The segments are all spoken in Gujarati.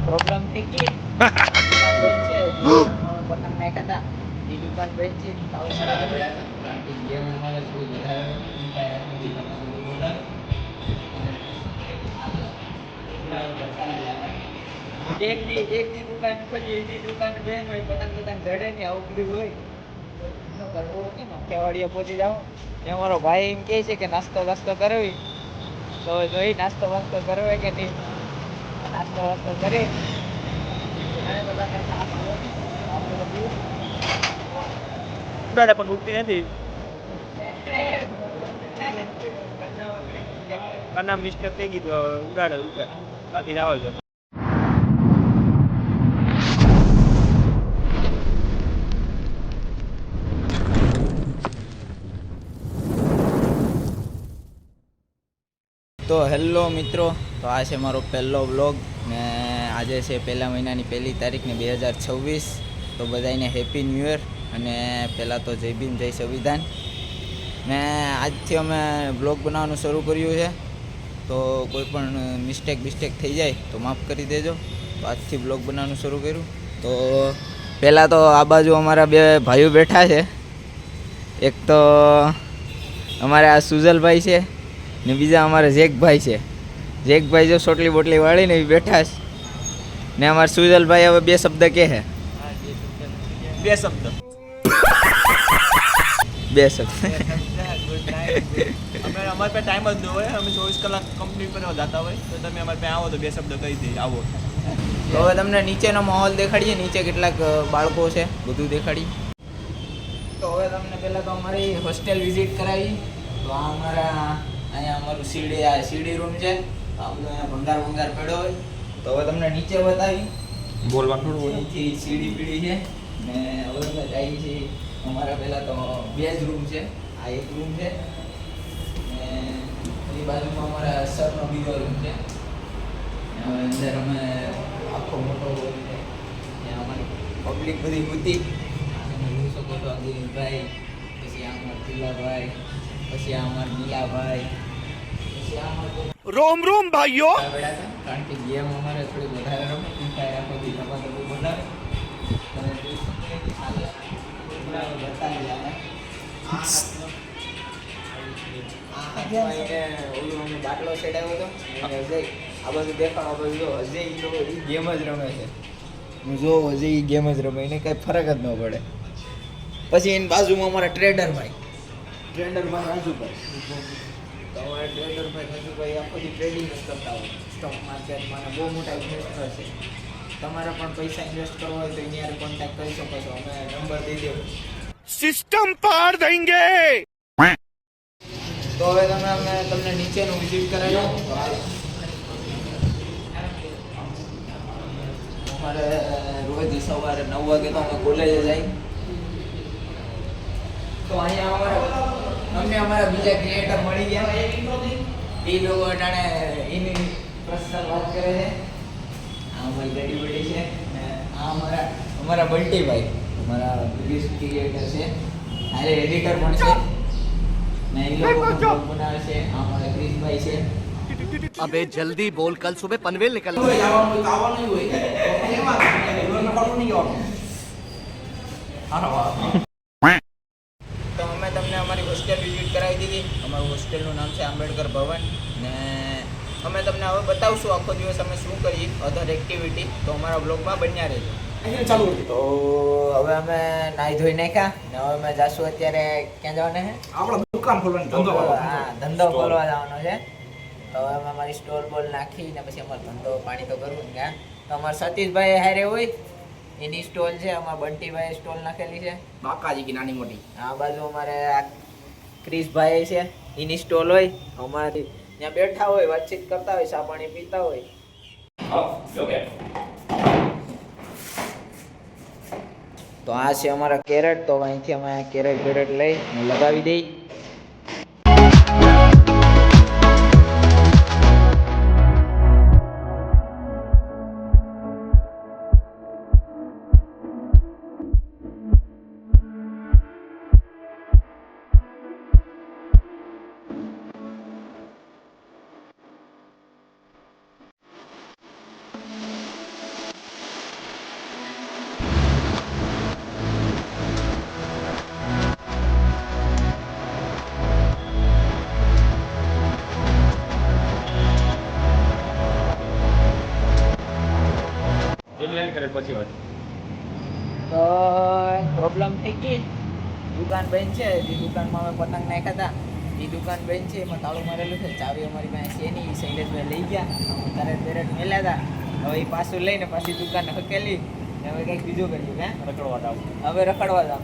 પ્રોબ્લેમ થઈ ગઈ પતંગ નાખ્યા હતા એ દુકાન બેચી એક દી દુકાન ખોલી એની દુકાન બેન હોય પતંગ જડે ને આવું બધું હોય કેવાડિયા પહોંચી જાઓ ત્યાં મારો ભાઈ એમ કહે છે કે નાસ્તો કરવી તો જોઈ નાસ્તો કરવે કે નહીં નાસ્તો કરી ઉડાડે પણ ઉગતી નથી કાના મિસ્ટેક થઈ ગઈ તો ઉડાડે બાકી આવો છો તો હેલો મિત્રો, તો આ છે મારો પહેલો વ્લોગ ને આજે છે પહેલા મહિનાની 1 તારીખ ને 2026. તો બધાને હેપી ન્યૂ યર અને પહેલાં તો જય ભીમ જય સંવિધાન. ને આજથી અમે વ્લોગ બનાવવાનું શરૂ કર્યું છે, તો કોઈ પણ મિસ્ટેક થઈ જાય તો માફ કરી દેજો. તો આજથી વ્લોગ બનાવવાનું શરૂ કર્યું. તો પહેલાં તો આ બાજુ અમારા બે ભાઈઓ બેઠા છે. એક તો અમારે આ સુજલભાઈ છે ને બીજા અમારા જેકભાઈ છે. જેકભાઈ જો સોટલી બોટલી વાળીને એ બેઠા છે ને અમારા સુજલભાઈ હવે 2 શબ્દ કહે છે. 2 શબ્દ અમે અમારે પાસે ટાઈમ જ ન હોય, અમે 24 કલાક કંપની પર જતા હોય, તો તમે અમારે પાસે આવો તો 2 શબ્દ કહી દઈએ આવો. તો હવે તમને નીચેનો માહોલ દેખાડીએ, નીચે કેટલાક બાળકો છે બધું દેખાડીએ. તો હવે તમને પહેલાં તો અમારી હોસ્ટેલ વિઝિટ કરાવી. તો આ અમારા અહીંયા અમારું સીડી રૂમ છે. આ બધું અહીંયા ભંગાર પડ્યો હોય. તો હવે તમને નીચે બતાવી બોલવાનું થોડું અહીંથી સીડી પીડી છે ને હવે અમે જઈએ છીએ. અમારા પહેલાં તો 2 જ રૂમ છે. આ એક રૂમ છે ને એ બાજુમાં અમારા સરનો બીજો રૂમ છે. હવે અંદર અમે આખો મોટો રૂમ છે, ત્યાં અમારી પબ્લિક બધી હતી. તમે જોઈ શકો છો ગિરીશભાઈ, પછી આ અમારા તિલાભાઈ, પછી આ અમારા નીલાભાઈ, પછી આ અમારા રોમ ભાઈઓ. કારણ કે ગેમ અમારે થોડી વધારે રમે, ફ્રી ફાયર આખો દી ધબાધબ વધારે. તમે જોઈ શકો છો ચાલે બતાવી અમે ઓલું અમે બાટલો ચડાવ્યો હતો. અજય આ બધું દેખાડો, બધું જો અજય એ ગેમ જ રમે છે. હું જો અજય એ ગેમ જ રમે, એને કાંઈ ફરક જ ન પડે. પછી એની બાજુમાં અમારા ટ્રેડરભાઈ રાજુભાઈ. તો અમારા ટ્રેડરભાઈ રાજુભાઈ આખો દી ટ્રેડિંગ જ કરતા હોય સ્ટોક માર્કેટમાં, બહુ મોટા ઇન્વેસ્ટર છે. તમારે પણ પૈસા ઇન્વેસ્ટ કરવો હોય તો એની કોન્ટેક્ટ કરી શકો છો, અમે નંબર દઈ દેવું. સિસ્ટમ પાર દેંગે. તો હવે તમને નીચેનું વિઝિટ કરાવ્યો. અમારે રોજ સવારે 9 વાગે તો અમે કોલેજે જઈએ. તો અહીંયા અમારા બીજા ક્રિએટર મળી ગયા. એ લોકો અટાણે એની પર્સનલ વાત કરે છે. આ અમારી ગાડી બડી છે ને આ અમારા બંટીભાઈ, અમારા બિગેસ્ટ ક્રિએટર છે, અરે એડિટર પણ છે ને એ લોકો બ્લોગ બનાવે છે. આ અમારા ક્રિશભાઈ છે. अबे जल्दी बोल, कल सुबह पनवेल निकल આવવાનું હોય તો અમે તમને અમારી હોસ્ટેલ વિઝિટ કરાવી દીધી. અમારું હોસ્ટેલનું નામ છે આંબેડકર ભવન ને અમે તમને હવે બતાવશું આખો દિવસ અમે શું કરીએ અધર એક્ટિવિટી. તો અમારા બ્લોગમાં બન્યા રહેજો. તો હવે અમે નાહી ધોઈ નાખ્યા ને હવે અમે જાશું. અત્યારે ક્યાં જવાના છે? આપણે દુકાન ખોલવાની ધંધો ખોલવા જવાનો છે. તો હવે અમે અમારી સ્ટોલ બોલ નાખી ને પછી અમારો ધંધો પાણી તો કરવું ને. તો અમારા સતીશભાઈ હારે હોય એની સ્ટોલ છે, અમારા બંટીભાઈ સ્ટોલ નાખેલી છે બાકાજી કી નાની મોટી. આ બાજુ અમારે આ ક્રિશભાઈ છે એની સ્ટોલ હોય. અમારી ત્યાં બેઠા હોય, વાતચીત કરતા હોય, ચા પાણી પીતા હોય. તો આ છે અમારા કેરેટ. તો અહીંથી અમે કેરેટ લઈ લગાવી દઈ. ફાઇનલ કરે પછી વાત. તો પ્રોબ્લેમ થઈ ગઈ. દુકાન બંધ છે. જે દુકાનમાં અમે પતંગ નાખ્યા હતા એ દુકાન બંધ છે. એમાં તાળું મારેલું છે. ચાવી અમારી પાસે છે નહીં. શૈલેષભાઈ લઈ ગયા. તરત મેલ્યા હતા. હવે એ પાછું લઈને પાછી દુકાન હકેલી. હવે કંઈક બીજું કર્યું હે રખડવા જાવ. હવે રખડવા જાવ.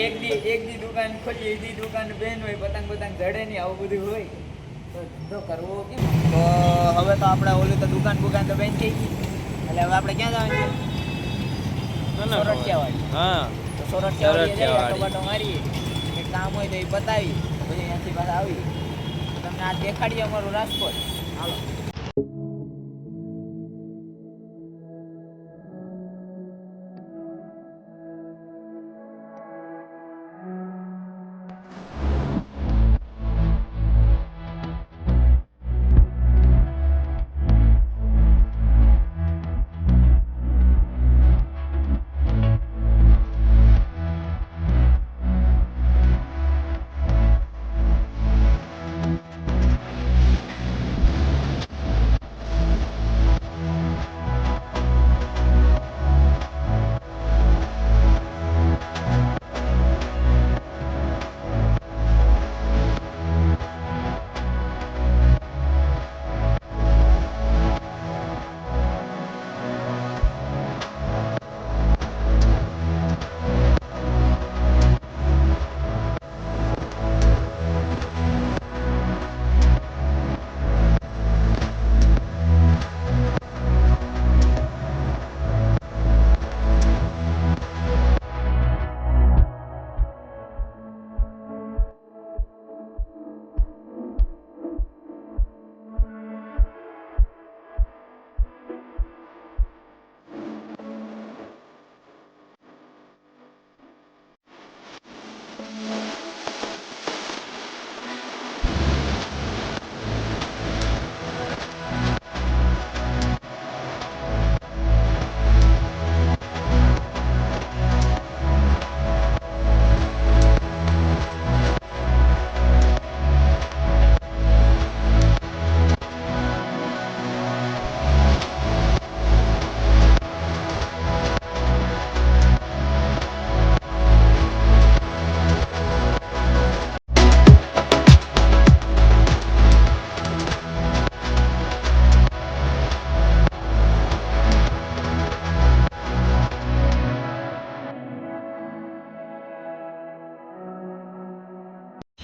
એક દી દુકાન ખોલી દી દુકાન બેન હોય પતંગ જડે નહીં આવું બધું હોય તો ધંધો કરવો કેમ. તો હવે તો આપણે ઓલી તો દુકાન તો બેન થઈ ગઈ એટલે હવે આપણે ક્યાં જવાનું છે સોરઠિયાવાડી. હા તો સોરઠિયાવાડી બાટો મારીએ કંઈક કામ હોય તો એ બતાવી પછી અહીંયાથી પાછા આવી તમને આ દેખાડીએ અમારું રાજકોટ. હાલો.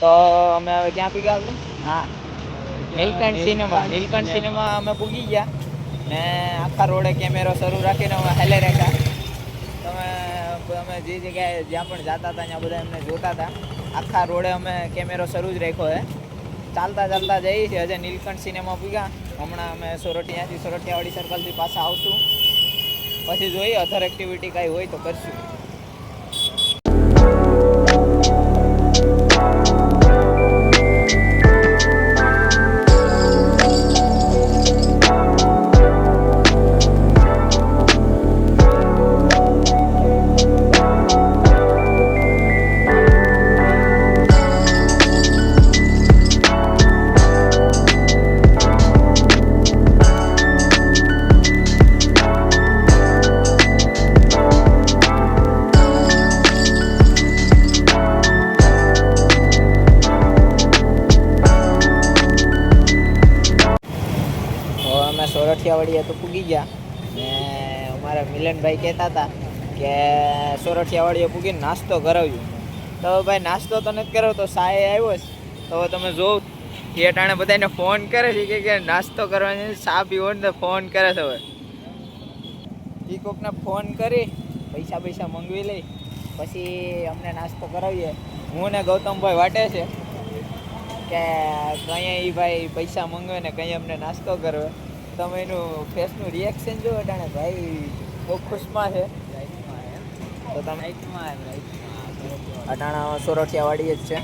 તો અમે હવે ક્યાં પી ગયા? હા, નીલકંઠ સિનેમા અમે પૂગી ગયા ને આખા રોડે કેમેરો શરૂ રાખીને અમે હેલે રાખ્યા. અમે જે જગ્યાએ જ્યાં પણ જતા હતા ત્યાં બધા એમને જોતા હતા. આખા રોડે અમે કેમેરો શરૂ જ રાખ્યો છે. ચાલતા જઈએ છીએ. હજે નીલકંઠ સિનેમા પૂગ્યા. હમણાં અમે સોરઠિયાવાડી સર્કલથી પાછા આવશું. પછી જોઈએ અધર એક્ટિવિટી કાંઈ હોય તો કરશું. સોરઠિયાવાડીએ તો પૂગી ગયા ને અમારા મિલનભાઈ કહેતા હતા કે સોરઠિયાવાડીએ પૂગીને નાસ્તો કરાવ્યું. તો ભાઈ નાસ્તો તો નથી કર્યો તો સાએ આવ્યો છે. તો તમે જોઉં થિયેટાણે બધાને ફોન કરે છે કે નાસ્તો કરવાની ચા પીવો ને ફોન કરે છે. હવે એ કોકને ફોન કરી પૈસા મંગવી લઈ પછી અમને નાસ્તો કરાવીએ. હું ને ગૌતમભાઈ વાટે છે કે કંઈ એ ભાઈ પૈસા મંગવે ને કંઈ અમને નાસ્તો કરવે. તમે એનું ફેસનું રિએક્શન જો અટાણે ભાઈ બહુ ખુશમાં છે. તો તમે અટાણા સોરઠિયાવાડી જ છે.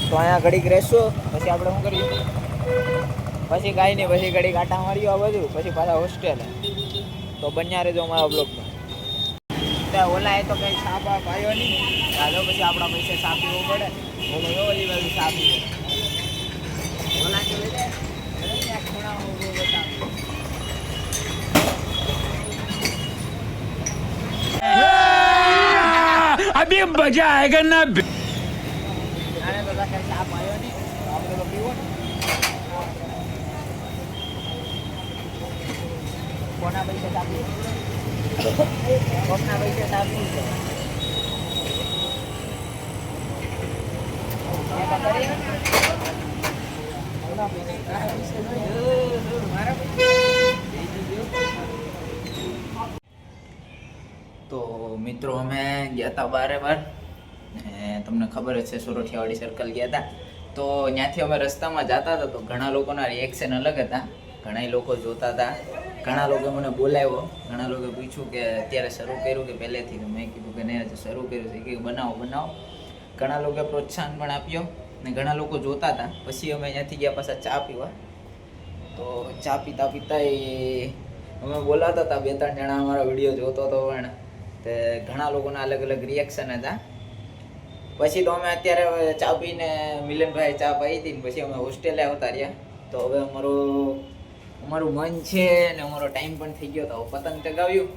તો અહીંયા ઘડીક રહેશું, પછી આપણે શું કરીએ, પછી કાંઈ નહીં, પછી ઘડીક આટા માર્યો આ બધું, પછી પાછા હોસ્ટેલે. તો બન્યા રહેજો અમારા બ્લોગમાં. ઓલા એ તો કંઈ સાપ આપ આવ્યો નહીં, ચાલો પછી આપણા પૈસે સાપ પીવો પડે. ઓલી બાજુ સાપ પીવો ઓલા કે ખૂણામાં ઊભો બતાવ્યો. अभी मजा आएगा ना. આને તો કંઈ સાપ આવ્યો નહીં, તો આપણે તો પીવો ને. કોના પૈસે સાપ પીવો? કોના પૈસે સાપ પીવો? તો મિત્રો અમે ગયા હતા બારે બાર, ને તમને ખબર જ છે સોરઠિયાવાડી સર્કલ ગયા હતા. તો ત્યાંથી અમે રસ્તામાં જતા હતા તો ઘણા લોકોના રિએક્શન અલગ હતા. ઘણા લોકો જોતા હતા, ઘણા લોકો મને બોલાવ્યો, ઘણા લોકો પૂછ્યું કે અત્યારે શરૂ કર્યું કે પહેલેથી. તો મેં કીધું કે નહીં, શરૂ કર્યું છે, કે બનાવો બનાવો. ઘણા લોકોએ પ્રોત્સાહન પણ આપ્યો ને ઘણા લોકો જોતા હતા. પછી અમે ત્યાંથી ગયા પાછા ચા પીવા. તો ચા પીતા પીતા અમે બોલાતા હતા, 2-3 જણા અમારા વિડીયો જોતો હતો પણ તે ઘણા લોકોના અલગ અલગ રિએક્શન હતા. પછી તો અમે અત્યારે ચા પીને મિલનભાઈ ચા પાઈ હતી ને પછી અમે હોસ્ટેલે આવતા રહ્યા. તો હવે અમારું મન છે ને અમારો ટાઈમ પણ થઈ ગયો. તો પતંગ ચગાવ્યું,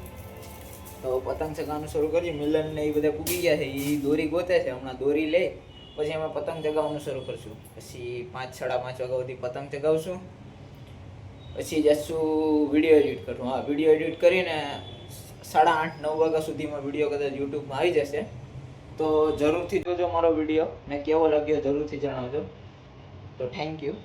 તો પતંગ ચગાવવાનું શરૂ કર્યું. મિલન ને એ બધા પૂગી ગયા છે, એ દોરી ગોતે છે, હમણાં દોરી લઈ પછી અમે પતંગ ચગાવવાનું શરૂ કરશું. પછી 5-5:30 વાગ્યા સુધી પતંગ ચગાવશું. પછી જશું વિડીયો એડિટ કરશું. હા, વિડીયો એડિટ કરીને 8:30-9 વાગ્યા સુધીમાં વિડીયો કદાચ યુટ્યુબમાં આવી જશે. તો જરૂરથી જોજો મારો વિડીયો ને કેવો લાગ્યો જરૂરથી જણાવજો. તો થેન્ક યુ.